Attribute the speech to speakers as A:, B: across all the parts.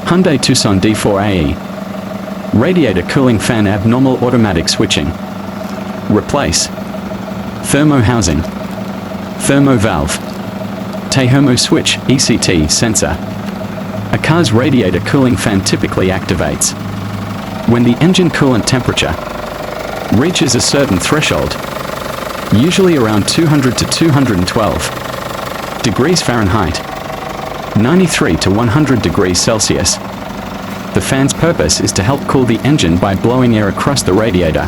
A: Hyundai Tucson D4AE. Radiator cooling fan abnormal automatic switching. Replace. Thermo housing. Thermo valve. Thermo switch, ECT sensor. A car's radiator cooling fan typically activates when the engine coolant temperature reaches a certain threshold, usually around 200 to 212 degrees Fahrenheit, 93 to 100 degrees Celsius. The fan's purpose is to help cool the engine by blowing air across the radiator,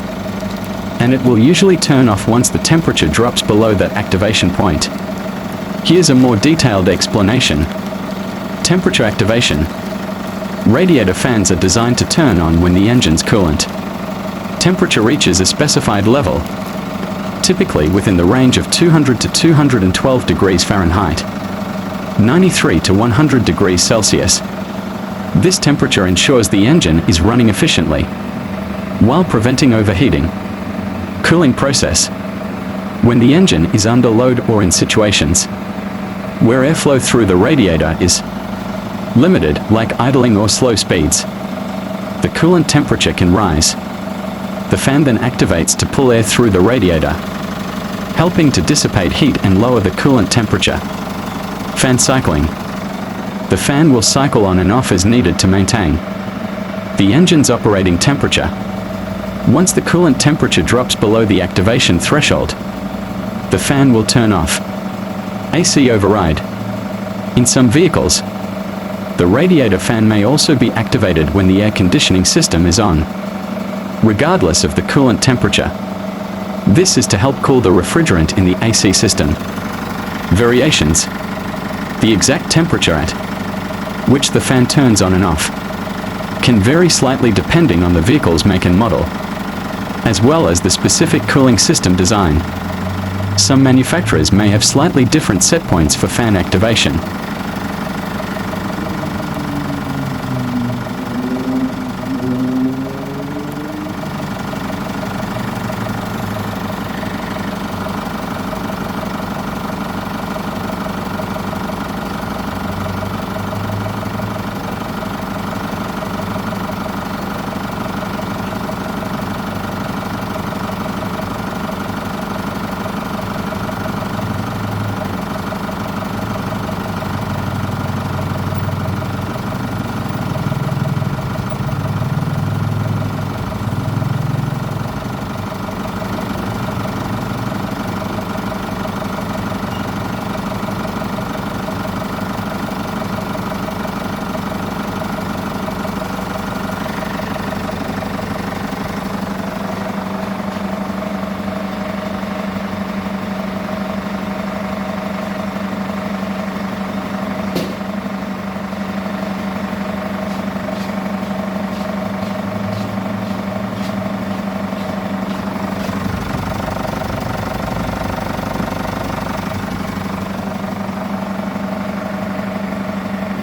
A: and it will usually turn off once the temperature drops below that activation point. Here's a more detailed explanation. Temperature activation. Radiator fans are designed to turn on when the engine's coolant temperature reaches a specified level, typically within the range of 200 to 212 degrees Fahrenheit, 93 to 100 degrees Celsius. This temperature ensures the engine is running efficiently while preventing overheating. Cooling process. When the engine is under load or in situations where airflow through the radiator is limited, like idling or slow speeds, the coolant temperature can rise. The fan then activates to pull air through the radiator, helping to dissipate heat and lower the coolant temperature. Fan cycling. The fan will cycle on and off as needed to maintain the engine's operating temperature. Once the coolant temperature drops below the activation threshold, the fan will turn off. AC override. In some vehicles, the radiator fan may also be activated when the air conditioning system is on, regardless of the coolant temperature. This is to help cool the refrigerant in the AC system. Variations. The exact temperature at which the fan turns on and off can vary slightly depending on the vehicle's make and model, as well as the specific cooling system design. Some manufacturers may have slightly different set points for fan activation.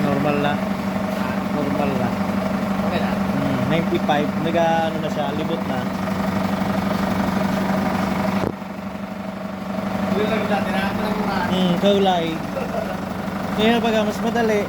B: Normal lang. Okay na. 95, ano na siya, libot na. Kulay lang natin na. Kulay. Ngayon pag mas madali,